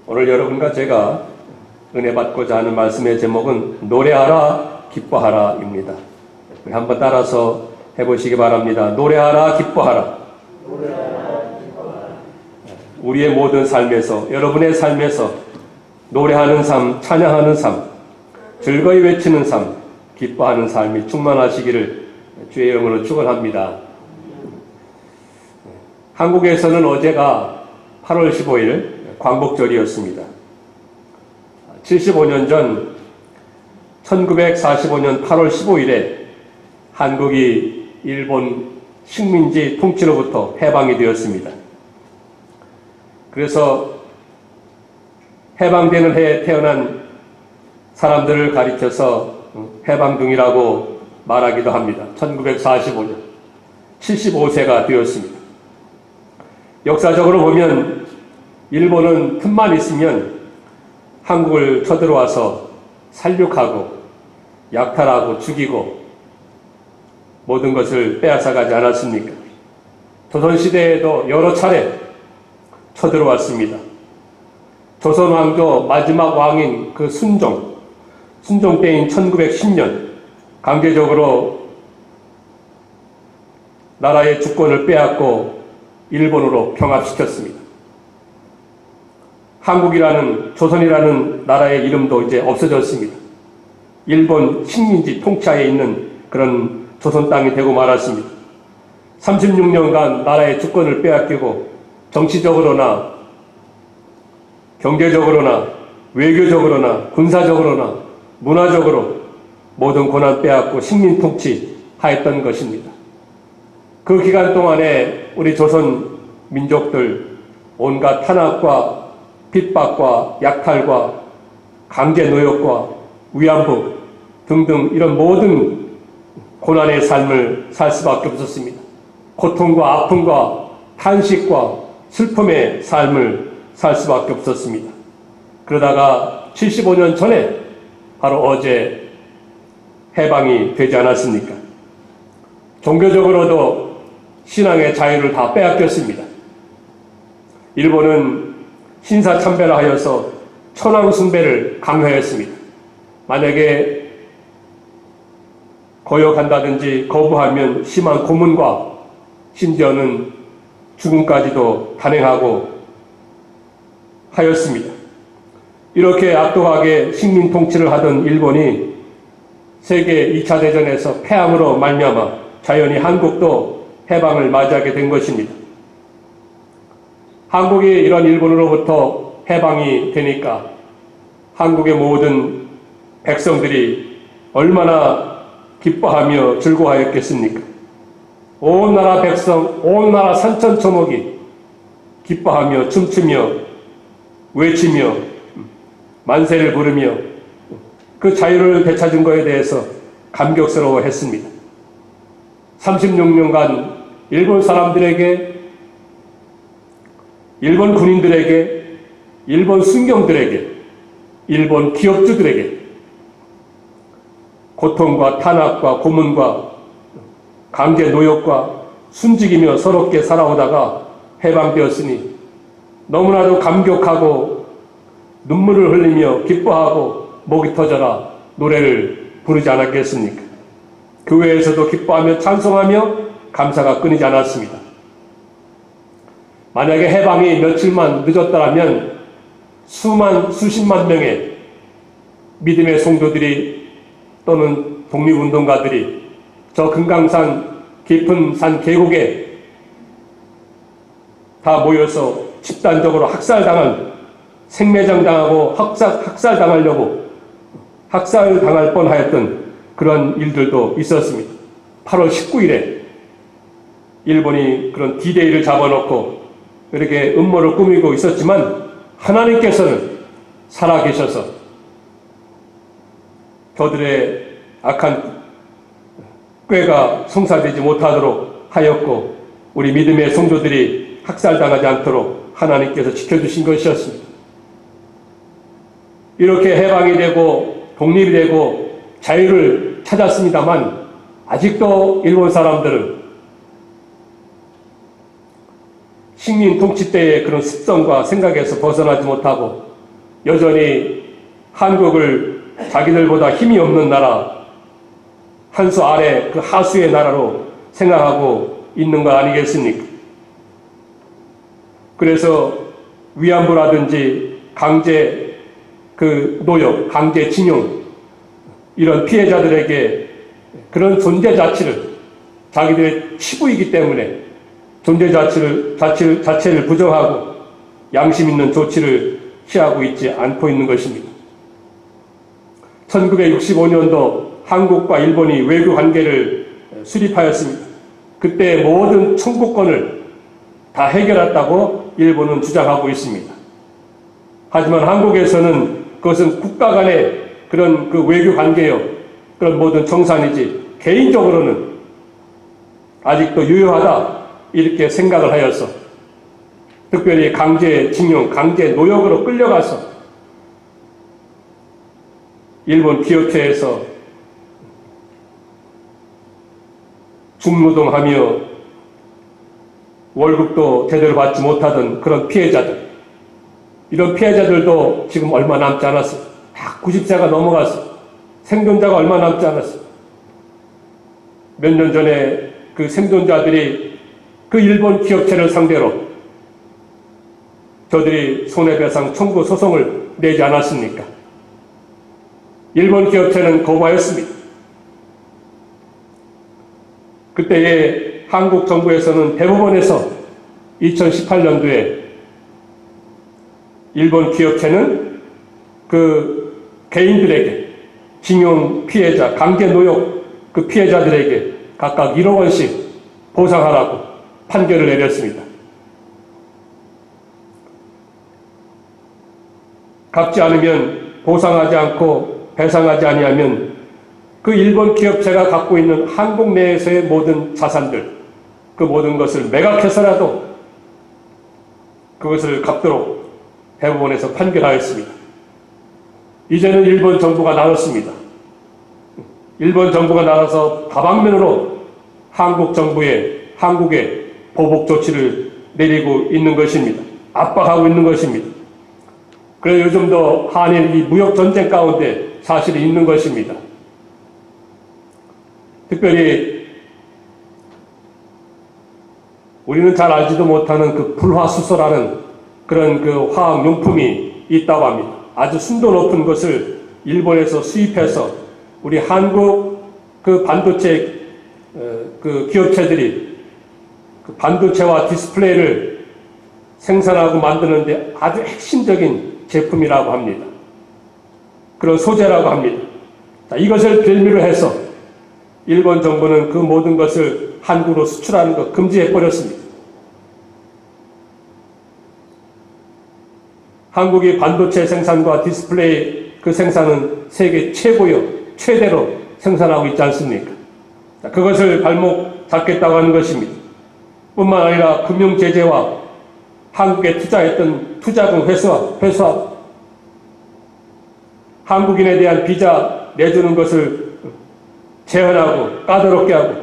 오늘 여러분과 제가 은혜 받고자 하는 말씀의 제목은 노래하라 기뻐하라입니다. 우리 한번 따라서 해보시기 바랍니다. 노래하라 기뻐하라. 우리의 모든 삶에서, 여러분의 삶에서 노래하는 삶, 찬양하는 삶, 즐거이 외치는 삶, 기뻐하는 삶이 충만하시기를 주의 이름으로 축원합니다. 한국에서는 어제가 8월 15일 광복절이었습니다. 75년 전 1945년 8월 15일에 한국이 일본 식민지 통치로부터 해방이 되었습니다. 그래서 해방되는 해에 태어난 사람들을 가리켜서 해방둥이라고 말하기도 합니다. 1945년 75세가 되었습니다. 역사적으로 보면 일본은 틈만 있으면 한국을 쳐들어와서 살육하고 약탈하고 죽이고 모든 것을 빼앗아가지 않았습니까? 조선시대에도 여러 차례 쳐들어왔습니다. 조선 왕조 마지막 왕인 그 순종 때인 1910년 강제적으로 나라의 주권을 빼앗고 일본으로 병합시켰습니다. 한국이라는, 조선이라는 나라의 이름도 이제 없어졌습니다. 일본 식민지 통치하에 있는 그런 조선 땅이 되고 말았습니다. 36년간 나라의 주권을 빼앗기고 정치적으로나 경제적으로나 외교적으로나 군사적으로나 문화적으로 모든 권한 빼앗고 식민 통치하였던 것입니다. 그 기간 동안에 우리 조선 민족들 온갖 탄압과 핍박과 약탈과 강제 노역과 위안부 등등 이런 모든 고난의 삶을 살 수밖에 없었습니다. 고통과 아픔과 탄식과 슬픔의 삶을 살 수밖에 없었습니다. 그러다가 75년 전에 바로 어제 해방이 되지 않았습니까? 종교적으로도 신앙의 자유를 다 빼앗겼습니다. 일본은 신사참배를 하여서 천황 숭배를 강요했습니다. 만약에 거역한다든지 거부하면 심한 고문과 심지어는 죽음까지도 단행하고 하였습니다. 이렇게 악독하게 식민 통치를 하던 일본이 세계 2차 대전에서 패함으로 말미암아 자연히 한국도 해방을 맞이하게 된 것입니다. 한국이 이런 일본으로부터 해방이 되니까 한국의 모든 백성들이 얼마나 기뻐하며 즐거워하였겠습니까? 온 나라 백성, 온 나라 산천초목이 기뻐하며 춤추며 외치며 만세를 부르며 그 자유를 되찾은 것에 대해서 감격스러워했습니다. 36년간 일본 사람들에게, 일본 군인들에게, 일본 순경들에게, 일본 기업주들에게 고통과 탄압과 고문과 강제 노역과 숨지기며 서럽게 살아오다가 해방되었으니 너무나도 감격하고 눈물을 흘리며 기뻐하고 목이 터져라 노래를 부르지 않았겠습니까? 교회에서도 기뻐하며 찬송하며 감사가 끊이지 않았습니다. 만약에 해방이 며칠만 늦었더라면 수십만 명의 믿음의 성도들이 또는 독립운동가들이 저 금강산 깊은 산 계곡에 다 모여서 집단적으로 학살당할, 생매장당하고 학살당하려고 학살당할 뻔하였던 그런 일들도 있었습니다. 8월 19일에 일본이 그런 D-Day를 잡아놓고 이렇게 음모를 꾸미고 있었지만 하나님께서는 살아계셔서 저들의 악한 꾀가 성사되지 못하도록 하였고 우리 믿음의 성도들이 학살당하지 않도록 하나님께서 지켜주신 것이었습니다. 이렇게 해방이 되고 독립이 되고 자유를 찾았습니다만 아직도 일본 사람들은 식민 통치 때의 그런 습성과 생각에서 벗어나지 못하고 여전히 한국을 자기들보다 힘이 없는 나라, 한 수 아래 그 하수의 나라로 생각하고 있는 거 아니겠습니까? 그래서 위안부라든지 강제 노역, 강제 징용, 이런 피해자들에게 그런 존재 자체를 자기들의 치부이기 때문에 존재 자체를 부정하고 양심 있는 조치를 취하고 있지 않고 있는 것입니다. 1965년도 한국과 일본이 외교 관계를 수립하였습니다. 그때 모든 청구권을 다 해결했다고 일본은 주장하고 있습니다. 하지만 한국에서는 그것은 국가 간의 그런 그 외교 관계요, 그런 모든 정산이지 개인적으로는 아직도 유효하다 이렇게 생각을 하여서 특별히 강제징용, 강제 노역으로 끌려가서 일본 기업체에서 중노동하며 월급도 제대로 받지 못하던 그런 피해자들, 이런 피해자들도 지금 얼마 남지 않았어요. 다 90세가 넘어갔어요. 생존자가 얼마 남지 않았어요. 몇 년 전에 그 생존자들이 그 일본 기업체를 상대로 저들이 손해배상 청구 소송을 내지 않았습니까? 일본 기업체는 거부하였습니다. 그때에 한국 정부에서는 대법원에서 2018년도에 일본 기업체는 그 개인들에게 징용 피해자, 강제 노역 그 피해자들에게 각각 1억 원씩 보상하라고 판결을 내렸습니다. 갚지 않으면 보상하지 않고 배상하지 아니하면 그 일본 기업체가 갖고 있는 한국 내에서의 모든 자산들, 그 모든 것을 매각해서라도 그것을 갚도록 대법원에서 판결하였습니다. 이제는 일본 정부가 나섰습니다. 일본 정부가 나서서 다방면으로 한국에 보복 조치를 내리고 있는 것입니다. 압박하고 있는 것입니다. 그래서 요즘도 한일 이 무역 전쟁 가운데 사실이 있는 것입니다. 특별히 우리는 잘 알지도 못하는 그 불화수소라는 그런 그 화학용품이 있다고 합니다. 아주 순도 높은 것을 일본에서 수입해서 우리 한국 그 반도체 그 기업체들이 그 반도체와 디스플레이를 생산하고 만드는데 아주 핵심적인 제품이라고 합니다. 그런 소재라고 합니다. 자, 이것을 빌미로 해서 일본 정부는 그 모든 것을 한국으로 수출하는 것 금지해버렸습니다. 한국이 반도체 생산과 디스플레이 그 생산은 세계 최대로 생산하고 있지 않습니까? 자, 그것을 발목 잡겠다고 하는 것입니다. 뿐만 아니라 금융제재와 한국에 투자했던 투자금 회수와 한국인에 대한 비자 내주는 것을 제한하고 까다롭게 하고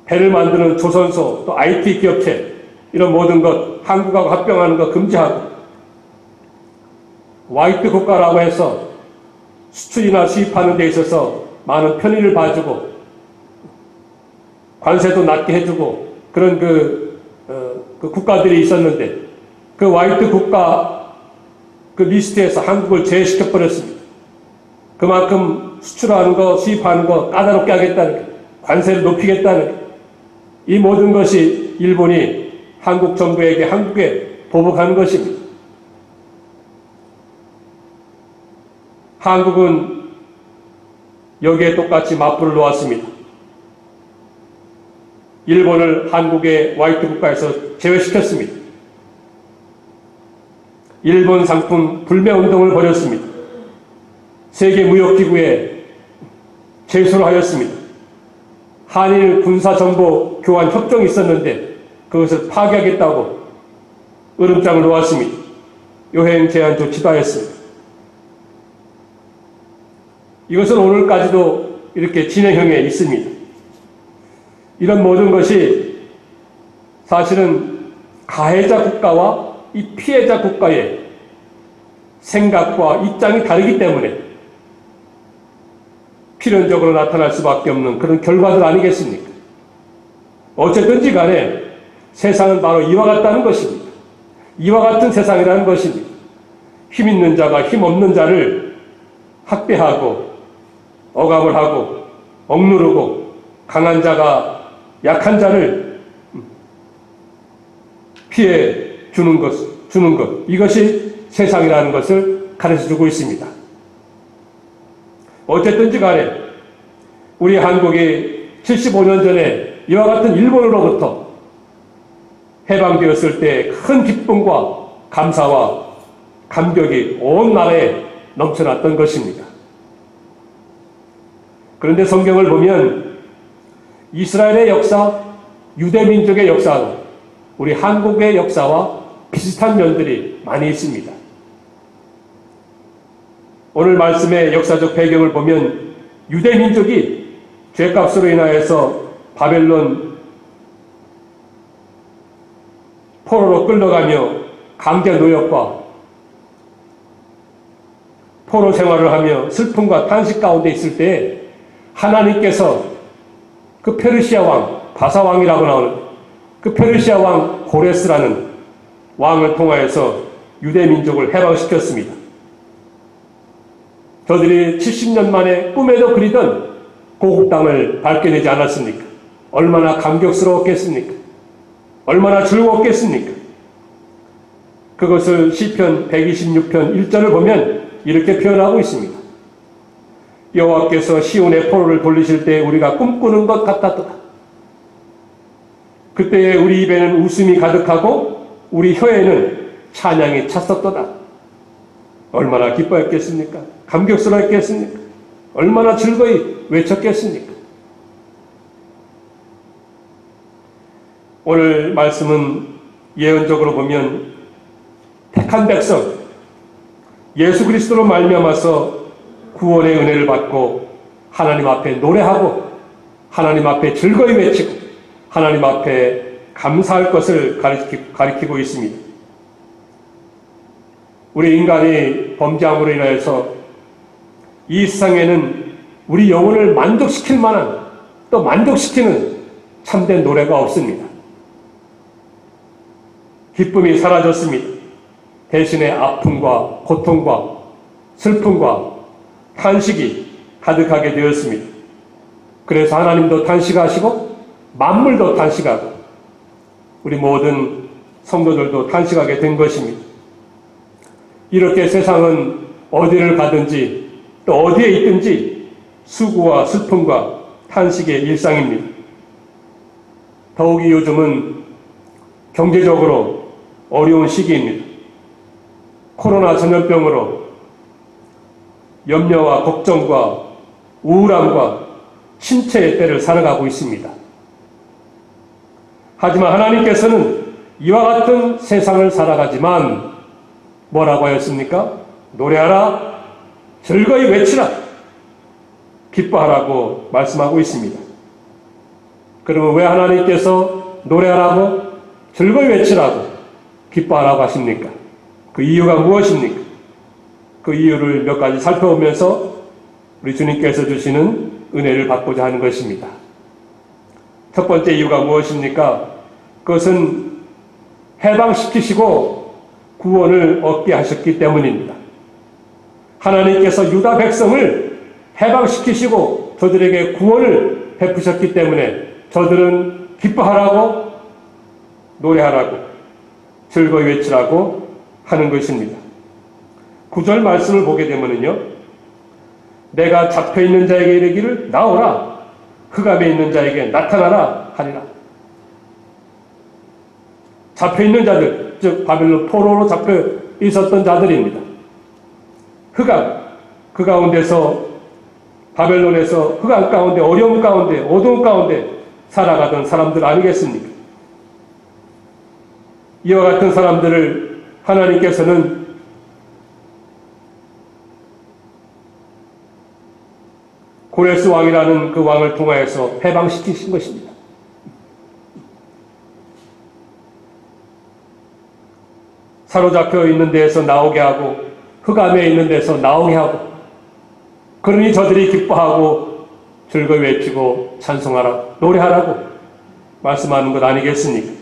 배를 만드는 조선소 또 IT 기업체 이런 모든 것 한국하고 합병하는 것 금지하고 화이트 국가라고 해서 수출이나 수입하는 데 있어서 많은 편의를 봐주고 관세도 낮게 해주고 그런 그 국가들이 있었는데 그 화이트 국가 그 리스트에서 한국을 제외시켜버렸습니다. 그만큼 수출하는 거, 수입하는 거 까다롭게 하겠다는 게, 관세를 높이겠다는 게, 이 모든 것이 일본이 한국 정부에게 한국에 보복하는 것입니다. 한국은 여기에 똑같이 맞불을 놓았습니다. 일본을 한국의 화이트 국가에서 제외시켰습니다. 일본 상품 불매 운동을 벌였습니다. 세계무역기구에 제소를 하였습니다. 한일 군사정보 교환 협정이 있었는데 그것을 파기하겠다고 으름장을 놓았습니다. 여행 제한 조치도 하였습니다. 이것은 오늘까지도 이렇게 진행형에 있습니다. 이런 모든 것이 사실은 가해자 국가와 이 피해자 국가의 생각과 입장이 다르기 때문에 필연적으로 나타날 수밖에 없는 그런 결과들 아니겠습니까? 어쨌든지 간에 세상은 바로 이와 같다는 것입니다. 이와 같은 세상이라는 것입니다. 힘 있는 자가 힘 없는 자를 학대하고 억압을 하고 억누르고 강한 자가 약한 자를 피해 주는 것 이것이 세상이라는 것을 가르쳐주고 있습니다. 어쨌든지 간에 우리 한국이 75년 전에 이와 같은 일본으로부터 해방되었을 때 큰 기쁨과 감사와 감격이 온 나라에 넘쳐났던 것입니다. 그런데 성경을 보면 이스라엘의 역사, 유대민족의 역사, 우리 한국의 역사와 비슷한 면들이 많이 있습니다. 오늘 말씀의 역사적 배경을 보면 유대민족이 죄값으로 인하여서 바벨론 포로로 끌려가며 강제 노역과 포로 생활을 하며 슬픔과 탄식 가운데 있을 때 하나님께서 그 페르시아 왕, 바사왕이라고 나오는 그 페르시아 왕 고레스라는 왕을 통하여서 유대민족을 해방시켰습니다. 저들이 70년 만에 꿈에도 그리던 고국 땅을 밟게 되지 않았습니까? 얼마나 감격스러웠겠습니까? 얼마나 즐거웠겠습니까? 그것을 시편 126편 1절을 보면 이렇게 표현하고 있습니다. 여호와께서 시온의 포로를 돌리실 때 우리가 꿈꾸는 것 같았도다. 그때에 우리 입에는 웃음이 가득하고 우리 혀에는 찬양이 찼었도다. 얼마나 기뻐했겠습니까? 감격스러웠겠습니까? 얼마나 즐거이 외쳤겠습니까? 오늘 말씀은 예언적으로 보면 택한 백성, 예수 그리스도로 말미암아서 구원의 은혜를 받고 하나님 앞에 노래하고 하나님 앞에 즐거이 외치고 하나님 앞에 감사할 것을 가리키고 있습니다. 우리 인간이 범죄함으로 인하여서 이 세상에는 우리 영혼을 만족시킬 만한 또 만족시키는 참된 노래가 없습니다. 기쁨이 사라졌습니다. 대신에 아픔과 고통과 슬픔과 탄식이 가득하게 되었습니다. 그래서 하나님도 탄식하시고 만물도 탄식하고 우리 모든 성도들도 탄식하게 된 것입니다. 이렇게 세상은 어디를 가든지 또 어디에 있든지 수고와 슬픔과 탄식의 일상입니다. 더욱이 요즘은 경제적으로 어려운 시기입니다. 코로나 전염병으로 염려와 걱정과 우울함과 침체의 때를 살아가고 있습니다. 하지만 하나님께서는 이와 같은 세상을 살아가지만 뭐라고 하였습니까? 노래하라, 즐거이 외치라, 기뻐하라고 말씀하고 있습니다. 그러면 왜 하나님께서 노래하라고, 즐거이 외치라고, 기뻐하라고 하십니까? 그 이유가 무엇입니까? 그 이유를 몇 가지 살펴보면서 우리 주님께서 주시는 은혜를 받고자 하는 것입니다. 첫 번째 이유가 무엇입니까? 그것은 해방시키시고 구원을 얻게 하셨기 때문입니다. 하나님께서 유다 백성을 해방시키시고 저들에게 구원을 베푸셨기 때문에 저들은 기뻐하라고, 노래하라고, 즐거이 외치라고 하는 것입니다. 9절 말씀을 보게 되면요, 내가 잡혀있는 자에게 이르기를 나오라, 흑암에 있는 자에게 나타나라 하리라. 잡혀있는 자들, 즉 바벨론 포로로 잡혀 있었던 자들입니다. 흑암, 그 가운데서 바벨론에서 흑암 가운데, 어려움 가운데, 어두움 가운데 살아가던 사람들 아니겠습니까? 이와 같은 사람들을 하나님께서는 고레스 왕이라는 그 왕을 통하여서 해방시키신 것입니다. 사로잡혀 있는 데에서 나오게 하고 흑암에 있는 데서 나오게 하고, 그러니 저들이 기뻐하고 즐거이 외치고 찬송하라, 노래하라고 말씀하는 것 아니겠습니까?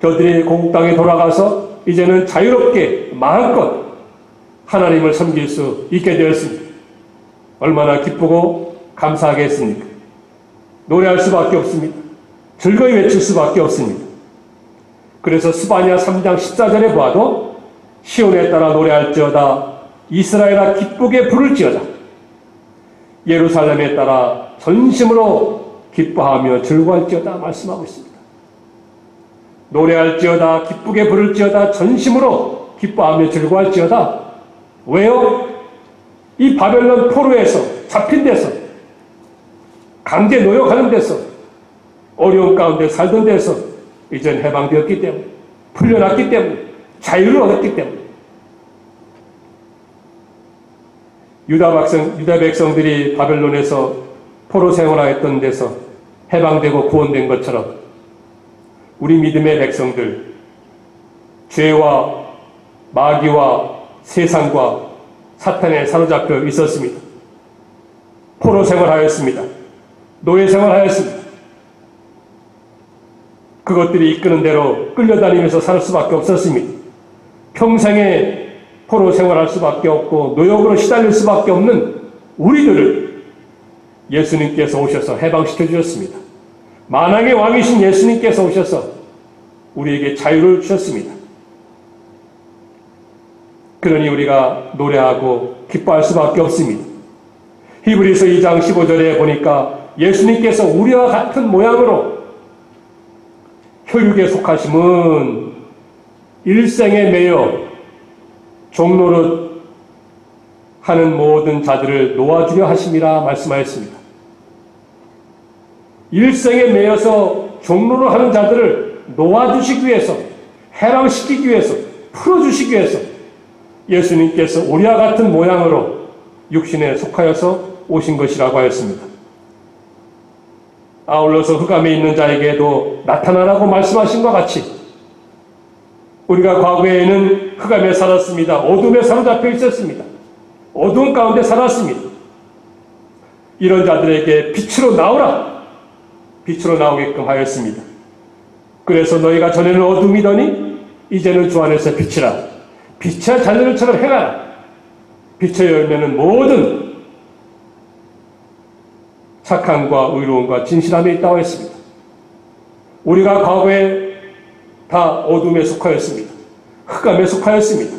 저들이 고국 땅에 돌아가서 이제는 자유롭게 마음껏 하나님을 섬길 수 있게 되었습니다. 얼마나 기쁘고 감사하겠습니까? 노래할 수밖에 없습니다. 즐거이 외칠 수밖에 없습니다. 그래서 스바냐 3장 14절에 보아도 시온에 따라 노래할지어다, 이스라엘아 기쁘게 부를지어다, 예루살렘에 따라 전심으로 기뻐하며 즐거워할지어다 말씀하고 있습니다. 노래할지어다, 기쁘게 부를지어다, 전심으로 기뻐하며 즐거워할지어다. 왜요? 이 바벨론 포로에서 잡힌 데서, 강제 노역하는 데서, 어려운 가운데 살던 데서 이젠 해방되었기 때문에, 풀려났기 때문에, 자유를 얻었기 때문에, 유다 백성들이 바벨론에서 포로 생활하였던 데서 해방되고 구원된 것처럼 우리 믿음의 백성들, 죄와 마귀와 세상과 사탄에 사로잡혀 있었습니다. 포로 생활하였습니다. 노예 생활하였습니다. 그것들이 이끄는 대로 끌려다니면서 살 수밖에 없었습니다. 평생에 포로 생활할 수밖에 없고 노역으로 시달릴 수밖에 없는 우리들을 예수님께서 오셔서 해방시켜 주셨습니다. 만왕의 왕이신 예수님께서 오셔서 우리에게 자유를 주셨습니다. 그러니 우리가 노래하고 기뻐할 수밖에 없습니다. 히브리서 2장 15절에 보니까 예수님께서 우리와 같은 모양으로 혈육에 속하심은 일생에 매여 종노릇 하는 모든 자들을 놓아주려 하심이라 말씀하였습니다. 일생에 매여서 종로를 하는 자들을 놓아주시기 위해서, 해방시키기 위해서, 풀어주시기 위해서 예수님께서 우리와 같은 모양으로 육신에 속하여서 오신 것이라고 하였습니다. 아울러서 흑암에 있는 자에게도 나타나라고 말씀하신 것 같이 우리가 과거에는 흑암에 살았습니다. 어둠에 사로잡혀 있었습니다. 어두운 가운데 살았습니다. 이런 자들에게 빛으로 나오라, 빛으로 나오게끔 하였습니다. 그래서 너희가 전에는 어둠이더니 이제는 주 안에서 빛이라, 빛의 자녀들처럼 행하라. 빛의 열매는 모든 착함과 의로움과 진실함에 있다고 했습니다. 우리가 과거에 다 어둠에 속하였습니다. 흑암에 속하였습니다.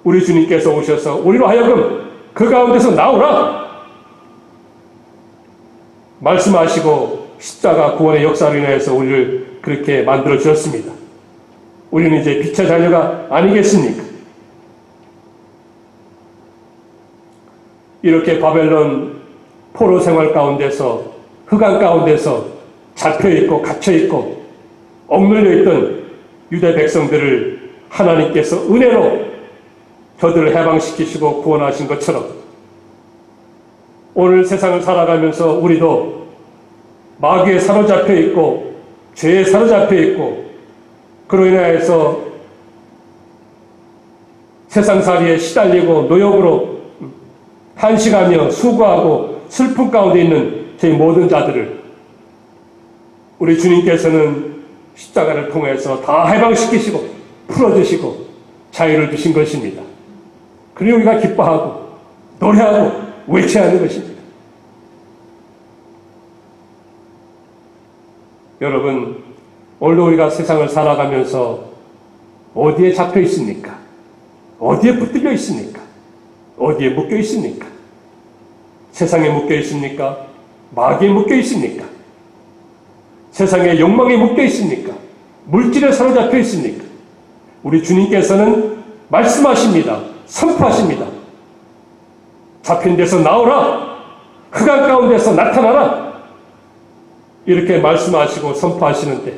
우리 주님께서 오셔서 우리로 하여금 그 가운데서 나오라 말씀하시고 십자가 구원의 역사로 인해서 우리를 그렇게 만들어 주셨습니다. 우리는 이제 빛의 자녀가 아니겠습니까? 이렇게 바벨론 포로 생활 가운데서, 흑암 가운데서 잡혀있고 갇혀있고 억눌려 있던 유대 백성들을 하나님께서 은혜로 저들을 해방시키시고 구원하신 것처럼 오늘 세상을 살아가면서 우리도 마귀에 사로잡혀 있고 죄에 사로잡혀 있고 그로 인하여서 세상살이에 시달리고 노역으로 한식하며 수고하고 슬픔 가운데 있는 저희 모든 자들을 우리 주님께서는 십자가를 통해서 다 해방시키시고 풀어주시고 자유를 주신 것입니다. 그리고 우리가 기뻐하고 노래하고 외쳐야 하는 것입니다. 여러분, 오늘 우리가 세상을 살아가면서 어디에 잡혀 있습니까? 어디에 붙들려 있습니까? 어디에 묶여 있습니까? 세상에 묶여 있습니까? 마귀에 묶여 있습니까? 세상의 욕망에 묶여 있습니까? 물질에 사로잡혀 있습니까? 우리 주님께서는 말씀하십니다. 선포하십니다. 잡힌 데서 나오라! 흑암 가운데서 나타나라! 이렇게 말씀하시고 선포하시는데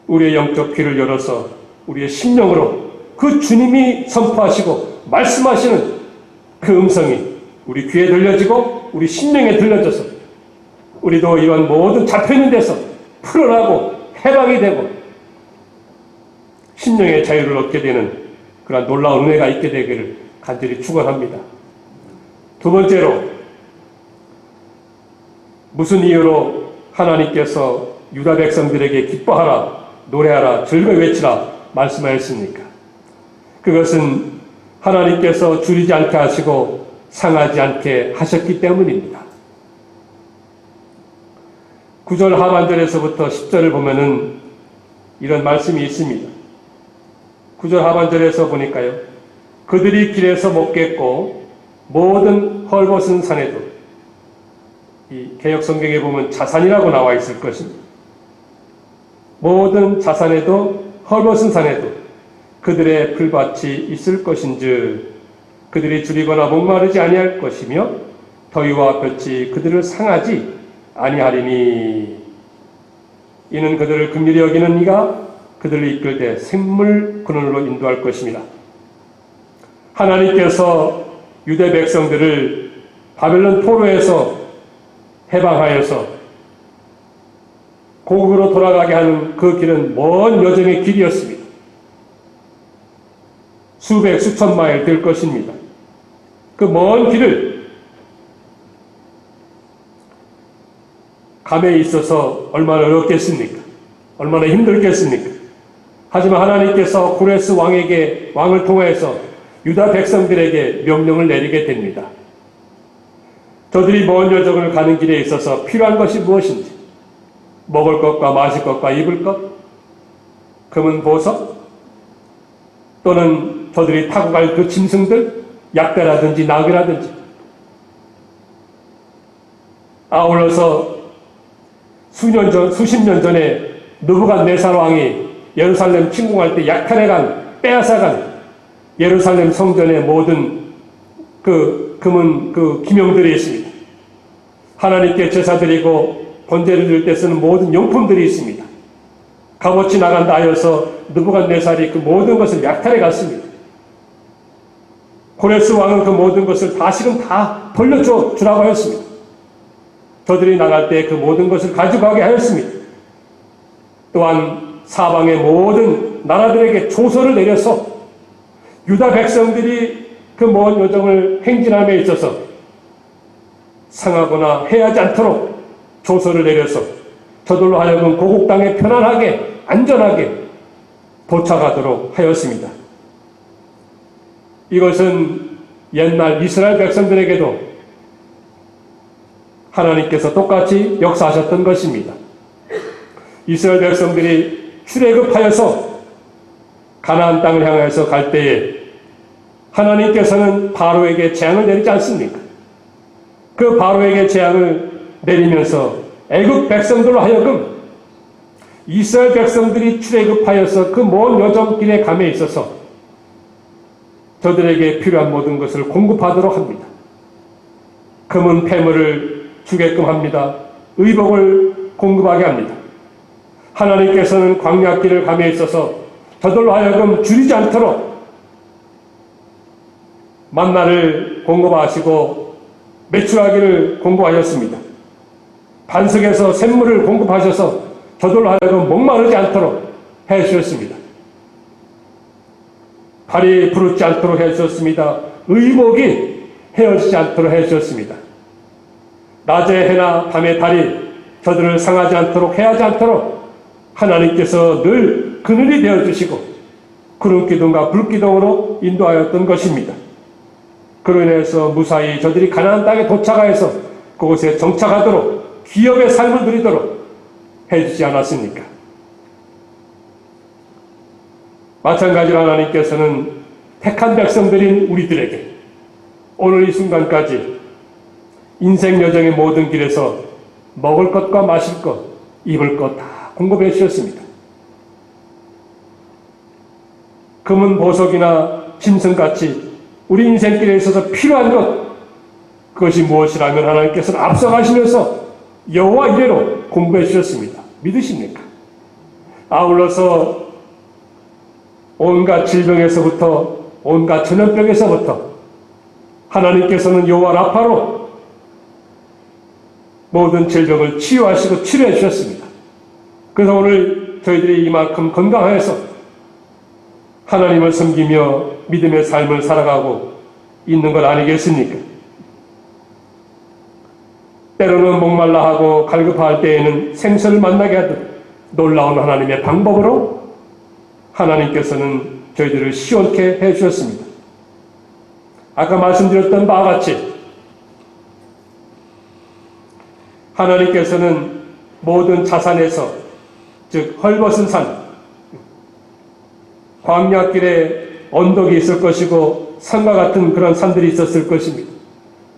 우리의 영적 귀를 열어서 우리의 심령으로 그 주님이 선포하시고 말씀하시는 그 음성이 우리 귀에 들려지고 우리 심령에 들려져서 우리도 이런 모든 잡혀있는 데서 풀어나고 해방이 되고 심령의 자유를 얻게 되는 그런 놀라운 은혜가 있게 되기를 간절히 축원합니다. 두 번째로, 무슨 이유로 하나님께서 유다 백성들에게 기뻐하라, 노래하라, 즐거이 외치라 말씀하였습니까? 그것은 하나님께서 줄이지 않게 하시고 상하지 않게 하셨기 때문입니다. 9절 하반절에서부터 10절을 보면은 이런 말씀이 있습니다. 9절 하반절에서 보니까요, 그들이 길에서 먹겠고 모든 헐벗은 산에도, 이 개역 성경에 보면 자산이라고 나와 있을 것입니다. 모든 자산에도 헐벗은 산에도 그들의 풀밭이 있을 것인즉 그들이 줄이거나 목마르지 아니할 것이며 더위와 볕이 그들을 상하지 아니하리니 이는 그들을 긍휼히 여기는 이가 그들을 이끌 때 샘물 근원으로 인도할 것입니다. 하나님께서 유대 백성들을 바벨론 포로에서 해방하여서 고국으로 돌아가게 하는 그 길은 먼 여정의 길이었습니다. 수백 수천 마일 될 것입니다. 그 먼 길을 감에 있어서 얼마나 어렵겠습니까? 얼마나 힘들겠습니까? 하지만 하나님께서 고레스 왕을 통해서 유다 백성들에게 명령을 내리게 됩니다. 저들이 먼 여정을 가는 길에 있어서 필요한 것이 무엇인지, 먹을 것과 마실 것과 입을 것, 금은 보석, 또는 저들이 타고 갈 그 짐승들, 약대라든지 나귀라든지, 아울러서 수십 년 전에 느부갓네살 왕이 예루살렘 침공할 때 약탈해간, 빼앗아간 예루살렘 성전의 모든 그 금은 그 기명들이 있습니다. 하나님께 제사 드리고 번제를 드릴 때 쓰는 모든 용품들이 있습니다. 값어치 나간다 하여서 느부갓네살이 그 모든 것을 약탈해 갔습니다. 고레스 왕은 그 모든 것을 다시금 다 돌려주라고 하였습니다. 저들이 나갈 때 그 모든 것을 가져가게 하였습니다. 또한 사방의 모든 나라들에게 조서를 내려서 유다 백성들이 그 먼 여정을 행진함에 있어서 상하거나 해하지 않도록 조서를 내려서 저들로 하여금 고국 땅에 편안하게 안전하게 도착하도록 하였습니다. 이것은 옛날 이스라엘 백성들에게도 하나님께서 똑같이 역사하셨던 것입니다. 이스라엘 백성들이 출애굽하여서 가나안 땅을 향해서 갈 때에 하나님께서는 바로에게 재앙을 내리지 않습니까? 그 바로에게 재앙을 내리면서 애굽 백성들로 하여금 이스라엘 백성들이 출애굽하여서 그 먼 여정길에 감에 있어서 저들에게 필요한 모든 것을 공급하도록 합니다. 금은 폐물을 주게끔 합니다. 의복을 공급하게 합니다. 하나님께서는 광야길을 감에 있어서 저들로 하여금 줄이지 않도록 만나를 공급하시고 매출하기를 공급하셨습니다. 반석에서 샘물을 공급하셔서 저들로 하여금 목마르지 않도록 해주셨습니다. 발이 부르지 않도록 해주셨습니다. 의복이 헤어지지 않도록 해주셨습니다. 낮에 해나 밤에 달이 저들을 상하지 않도록 해하지 않도록 하나님께서 늘 그늘이 되어주시고 구름기둥과 불기둥으로 인도하였던 것입니다. 그로 인해서 무사히 저들이 가나안 땅에 도착하여서 그곳에 정착하도록 기업의 삶을 누리도록 해주지 않았습니까? 마찬가지로 하나님께서는 택한 백성들인 우리들에게 오늘 이 순간까지 인생 여정의 모든 길에서 먹을 것과 마실 것, 입을 것 다 공급해 주셨습니다. 금은 보석이나 짐승같이 우리 인생길에 있어서 필요한 것, 그것이 무엇이라면 하나님께서는 앞서가시면서 여호와 이레로 공부해 주셨습니다. 믿으십니까? 아울러서 온갖 질병에서부터 온갖 전염병에서부터 하나님께서는 여호와 라파로 모든 질병을 치유하시고 치료해 주셨습니다. 그래서 오늘 저희들이 이만큼 건강해서 하나님을 섬기며 믿음의 삶을 살아가고 있는 것 아니겠습니까? 때로는 목말라 하고 갈급할 때에는 생선을 만나게 하듯 놀라운 하나님의 방법으로 하나님께서는 저희들을 시원케 해주셨습니다. 아까 말씀드렸던 바와 같이 하나님께서는 모든 자산에서, 즉 헐벗은 산, 광야길에 언덕이 있을 것이고 산과 같은 그런 산들이 있었을 것입니다.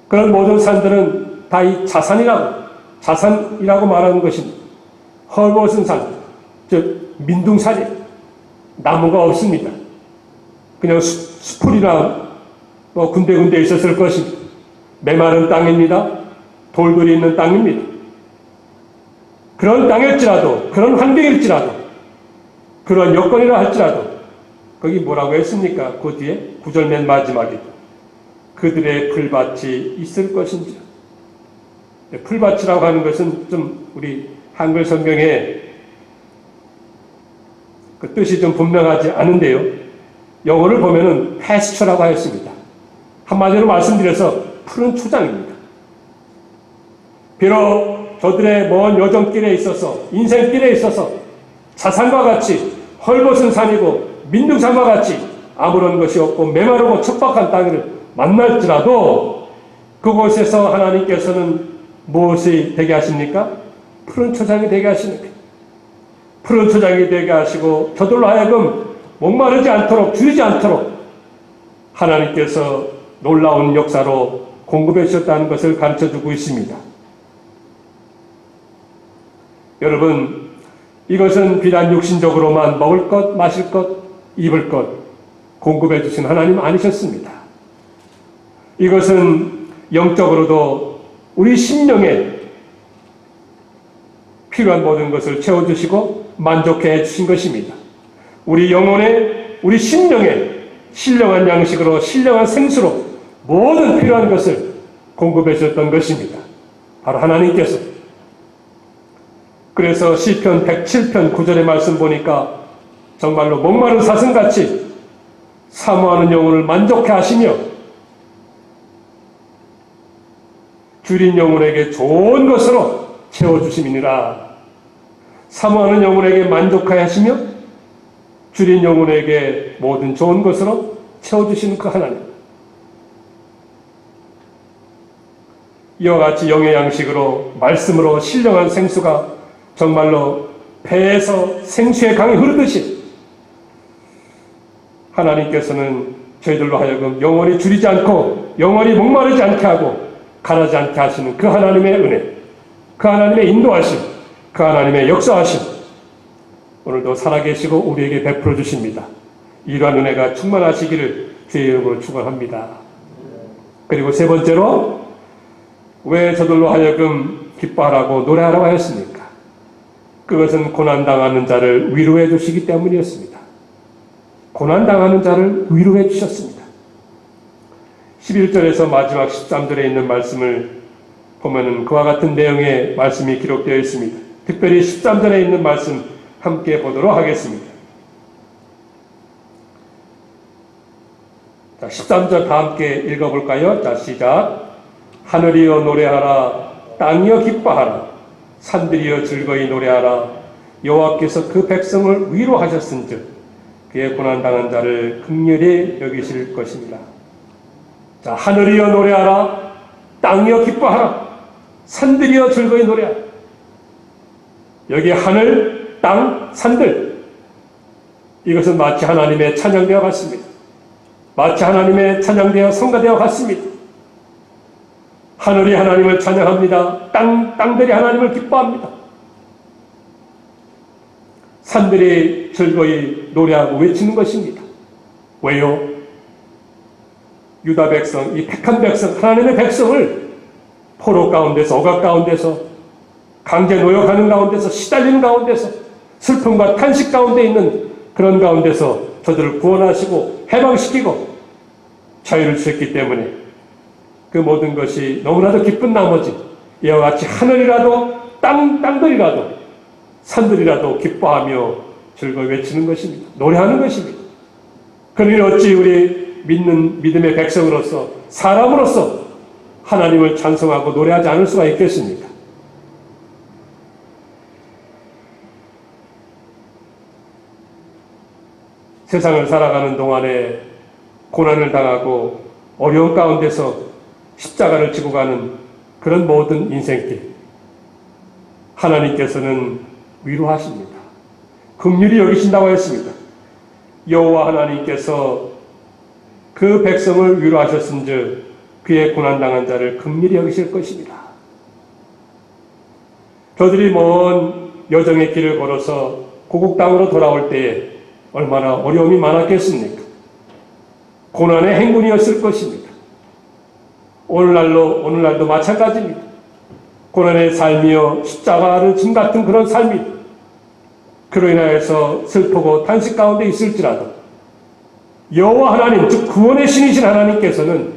그런 모든 산들은 다 이 자산이라고 말하는 것입니다. 헐벗은 산, 즉 민둥산이 나무가 없습니다. 그냥 수풀이나 군데군데 있었을 것입니다. 메마른 땅입니다. 돌들이 있는 땅입니다. 그런 땅일지라도, 그런 환경일지라도, 그런 여건이라 할지라도 거기 뭐라고 했습니까? 그 뒤에 9절 맨 마지막에 그들의 풀밭이 있을 것인지. 풀밭이라고 하는 것은 좀 우리 한글 성경에 그 뜻이 좀 분명하지 않은데요. 영어를 보면은 pasture라고 하였습니다. 한마디로 말씀드려서 푸른 초장입니다. 비록 저들의 먼 여정길에 있어서, 인생길에 있어서 자산과 같이 헐벗은 산이고 민둥산과 같이 아무런 것이 없고 메마르고 척박한 땅을 만날지라도 그곳에서 하나님께서는 무엇이 되게 하십니까? 푸른 초장이 되게 하십니까? 푸른 초장이 되게 하시고 저들로 하여금 목마르지 않도록, 줄이지 않도록 하나님께서 놀라운 역사로 공급해 주셨다는 것을 가르쳐주고 있습니다. 여러분, 이것은 비단 육신적으로만 먹을 것, 마실 것, 입을 것 공급해 주신 하나님 아니셨습니다. 이것은 영적으로도 우리 심령에 필요한 모든 것을 채워주시고 만족해 주신 것입니다. 우리 영혼에, 우리 심령에 신령한 양식으로, 신령한 생수로 모든 필요한 것을 공급해 주셨던 것입니다. 바로 하나님께서. 그래서 시편 107편 9절의 말씀 보니까 정말로 목마른 사슴같이 사모하는 영혼을 만족해 하시며 줄인 영혼에게 좋은 것으로 채워주심이니라. 사모하는 영혼에게 만족하여 하시며 줄인 영혼에게 모든 좋은 것으로 채워주시는 그 하나님. 이와 같이 영의 양식으로 말씀으로 신령한 생수가 정말로 배에서 생수의 강이 흐르듯이 하나님께서는 저희들로 하여금 영원히 줄이지 않고 영원히 목마르지 않게 하고 가라지 않게 하시는 그 하나님의 은혜, 그 하나님의 인도하심, 그 하나님의 역사하심 오늘도 살아계시고 우리에게 베풀어 주십니다. 이러한 은혜가 충만하시기를 주의 이름으로 축원합니다. 그리고 세 번째로 왜 저들로 하여금 기뻐하라고 노래하라고 하였습니까? 그것은 고난당하는 자를 위로해 주시기 때문이었습니다. 고난당하는 자를 위로해 주셨습니다. 11절에서 마지막 13절에 있는 말씀을 보면은 그와 같은 내용의 말씀이 기록되어 있습니다. 특별히 13절에 있는 말씀 함께 보도록 하겠습니다. 자, 13절 다 함께 읽어볼까요? 자, 시작. 하늘이여 노래하라, 땅이여 기뻐하라, 산들이여 즐거이 노래하라. 여호와께서 그 백성을 위로하셨은즉 그의 고난당한 자를 긍휼히 여기실 것입니다. 자, 하늘이여 노래하라, 땅이여 기뻐하라, 산들이여 즐거이 노래하라. 여기 하늘, 땅, 산들, 이것은 마치 하나님의 찬양되어 갔습니다. 마치 하나님의 찬양되어 성가되어 갔습니다. 하늘이 하나님을 찬양합니다. 땅들이 하나님을 기뻐합니다. 산들이 즐거이 노래하고 외치는 것입니다. 왜요? 유다 백성, 이 택한 백성, 하나님의 백성을 포로 가운데서, 억압 가운데서, 강제 노역하는 가운데서, 시달리는 가운데서, 슬픔과 탄식 가운데 있는 그런 가운데서 저들을 구원하시고 해방시키고 자유를 주셨기 때문에 그 모든 것이 너무나도 기쁜 나머지 이와 같이 하늘이라도 땅들이라도 산들이라도 기뻐하며 즐거이 외치는 것입니다. 노래하는 것입니다. 그러니 어찌 우리 믿는 믿음의 백성으로서 사람으로서 하나님을 찬송하고 노래하지 않을 수가 있겠습니까? 세상을 살아가는 동안에 고난을 당하고 어려운 가운데서 십자가를 지고 가는 그런 모든 인생길, 하나님께서는 위로하십니다. 긍휼히 여기신다고 했습니다. 여호와 하나님께서 그 백성을 위로하셨은즉 그의 고난당한 자를 긍휼히 여기실 것입니다. 저들이 먼 여정의 길을 걸어서 고국 땅으로 돌아올 때에 얼마나 어려움이 많았겠습니까? 고난의 행군이었을 것입니다. 오늘날도 마찬가지입니다. 고난의 삶이요 십자가를 짐 같은 그런 삶이 그로 인하여서 슬프고 탄식 가운데 있을지라도 여호와 하나님, 즉 구원의 신이신 하나님께서는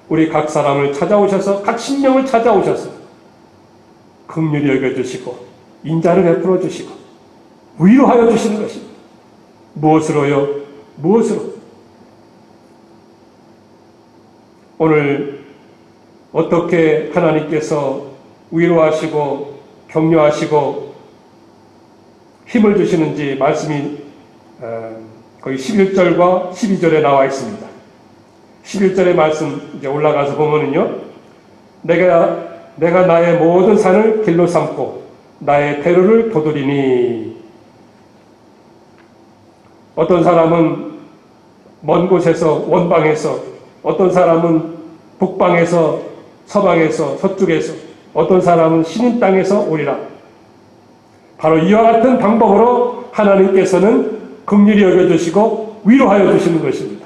우리 각 사람을 찾아오셔서 각 심령을 찾아오셔서 긍휼히 여겨주시고 인자를 베풀어 주시고 위로하여 주시는 것입니다. 무엇으로요? 무엇으로? 오늘 어떻게 하나님께서 위로하시고 격려하시고 힘을 주시는지 말씀이 거기 11절과 12절에 나와 있습니다. 11절의 말씀 이제 올라가서 보면은요, 내가 나의 모든 산을 길로 삼고 나의 대로를 도두리니. 어떤 사람은 먼 곳에서 원방에서, 어떤 사람은 북방에서, 서방에서, 서쪽에서, 어떤 사람은 신인 땅에서 오리라. 바로 이와 같은 방법으로 하나님께서는 긍휼히 여겨주시고 위로하여 주시는 것입니다.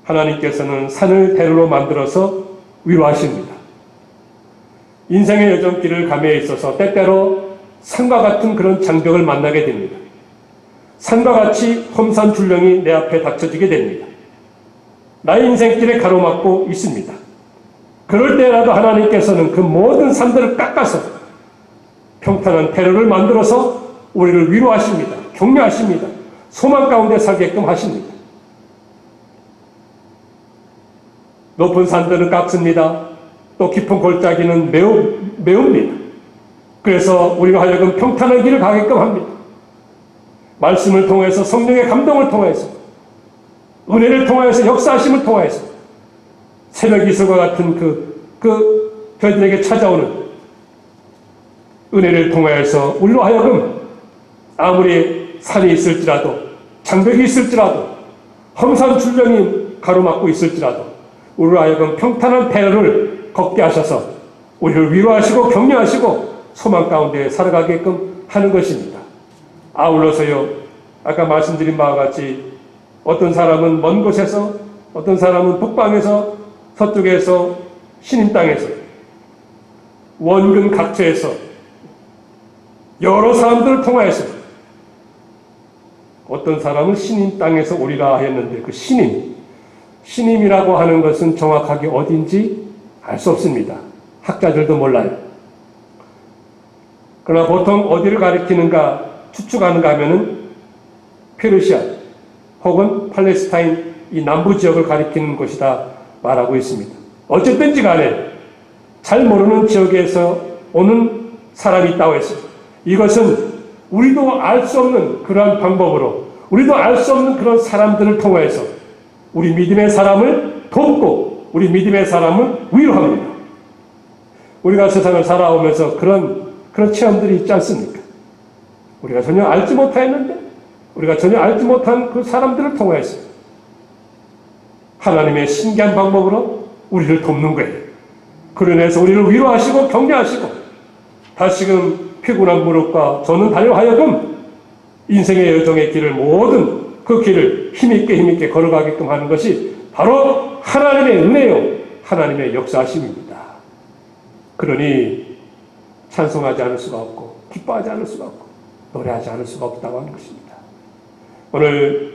하나님께서는 산을 대로로 만들어서 위로하십니다. 인생의 여정길을 감에 있어서 때때로 산과 같은 그런 장벽을 만나게 됩니다. 산과 같이 험산 줄령이 내 앞에 닥쳐지게 됩니다. 나의 인생길에 가로막고 있습니다. 그럴 때라도 하나님께서는 그 모든 산들을 깎아서 평탄한 대로를 만들어서 우리를 위로하십니다. 격려하십니다. 소망 가운데 살게끔 하십니다. 높은 산들은 깎습니다. 또 깊은 골짜기는 메웁니다. 그래서 우리가 하여금 평탄한 길을 가게끔 합니다. 말씀을 통해서, 성령의 감동을 통해서, 은혜를 통하여서, 역사하심을 통하여서 새벽 이슬과 같은 저희들에게 찾아오는 은혜를 통하여서 우리로 하여금 아무리 산이 있을지라도, 장벽이 있을지라도, 험산 줄령이 가로막고 있을지라도 우리로 하여금 평탄한 대로를 걷게 하셔서 우리를 위로하시고 격려하시고 소망 가운데 살아가게끔 하는 것입니다. 아울러서요, 아까 말씀드린 바와 같이 어떤 사람은 먼 곳에서, 어떤 사람은 북방에서, 서쪽에서, 신인 땅에서, 원근 각처에서 여러 사람들을 통하여서 어떤 사람은 신인 땅에서 오리라 했는데 그 신임이라고 하는 것은 정확하게 어딘지 알 수 없습니다. 학자들도 몰라요. 그러나 보통 어디를 가리키는가 추측하는가 하면은 페르시아 혹은 팔레스타인 이 남부 지역을 가리키는 것이다 말하고 있습니다. 어쨌든지 간에 잘 모르는 지역에서 오는 사람이 있다고 했습니다. 이것은 우리도 알 수 없는 그러한 방법으로, 우리도 알 수 없는 그런 사람들을 통해서 우리 믿음의 사람을 돕고 우리 믿음의 사람을 위로합니다. 우리가 세상을 살아오면서 그런 체험들이 있지 않습니까? 우리가 전혀 알지 못했는데, 우리가 전혀 알지 못한 그 사람들을 통해서 하나님의 신기한 방법으로 우리를 돕는 거예요. 그로 인해서 우리를 위로하시고 격려하시고 다시금 피곤한 무릎과 저는 달려하여금 인생의 여정의 길을, 모든 그 길을 힘있게 걸어가게끔 하는 것이 바로 하나님의 은혜요, 하나님의 역사하심입니다. 그러니 찬송하지 않을 수가 없고 기뻐하지 않을 수가 없고 노래하지 않을 수가 없다고 하는 것입니다. 오늘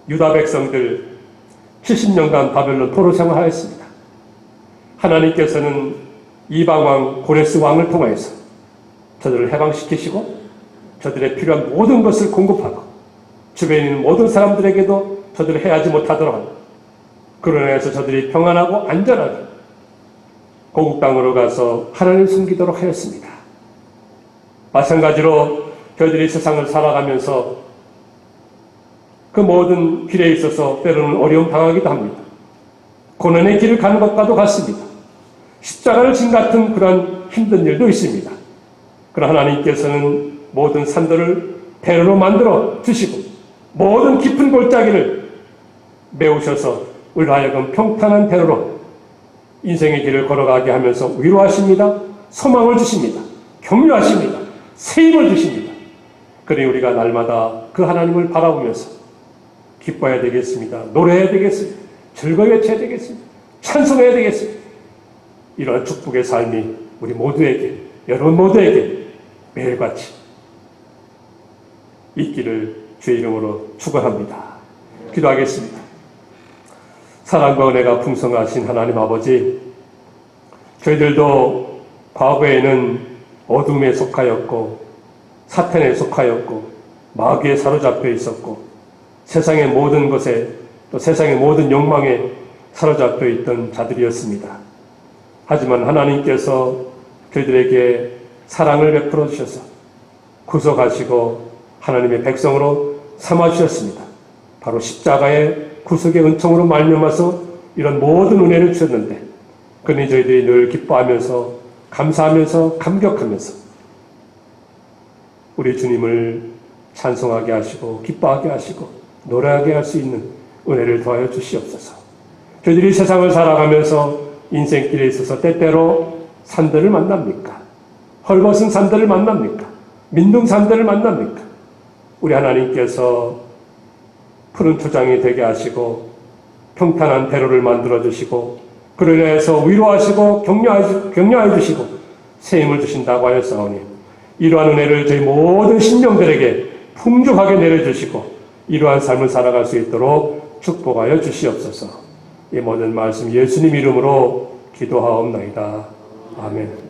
유다 백성들 70년간 바벨론 포로 생활하였습니다. 하나님께서는 이방왕 고레스 왕을 통해서 저들을 해방시키시고 저들의 필요한 모든 것을 공급하고 주변에 있는 모든 사람들에게도 저들을 해하지 못하도록 하고 그로 인해서 저들이 평안하고 안전하게 고국 땅으로 가서 하나님을 섬기도록 하였습니다. 마찬가지로 저희들이 세상을 살아가면서 그 모든 길에 있어서 때로는 어려움 당하기도 합니다. 고난의 길을 가는 것과도 같습니다. 십자가를 진 같은 그런 힘든 일도 있습니다. 그러나 하나님께서는 모든 산들을 배로로 만들어 주시고 모든 깊은 골짜기를 메우셔서 우리로 하여금 평탄한 배로로 인생의 길을 걸어가게 하면서 위로하십니다. 소망을 주십니다. 격려하십니다. 새 힘을 주십니다. 그러니 우리가 날마다 그 하나님을 바라보면서 기뻐해야 되겠습니다. 노래해야 되겠습니다. 즐거이 외쳐야 되겠습니다. 찬송해야 되겠습니다. 이러한 축복의 삶이 우리 모두에게, 여러분 모두에게 매일같이 있기를 주의 이름으로 축원합니다. 기도하겠습니다. 사랑과 은혜가 풍성하신 하나님 아버지, 저희들도 과거에는 어둠에 속하였고 사탄에 속하였고 마귀에 사로잡혀 있었고 세상의 모든 것에 또 세상의 모든 욕망에 사로잡혀 있던 자들이었습니다. 하지만 하나님께서 저희들에게 사랑을 베풀어 주셔서 구속하시고 하나님의 백성으로 삼아주셨습니다. 바로 십자가의 구속의 은총으로 말미암아서 이런 모든 은혜를 주셨는데 그러니 저희들이 늘 기뻐하면서 감사하면서 감격하면서 우리 주님을 찬송하게 하시고 기뻐하게 하시고 노래하게 할 수 있는 은혜를 더하여 주시옵소서. 저희들이 세상을 살아가면서 인생길에 있어서 때때로 산들을 만납니까? 헐벗은 산들을 만납니까? 민둥산들을 만납니까? 우리 하나님께서 푸른 초장이 되게 하시고 평탄한 대로를 만들어 주시고 그로 인해서 위로하시고 격려하여 주시고 새 힘을 주신다고 하였사오니 이러한 은혜를 저희 모든 신령들에게 풍족하게 내려주시고 이러한 삶을 살아갈 수 있도록 축복하여 주시옵소서. 이 모든 말씀 예수님 이름으로 기도하옵나이다. 아멘.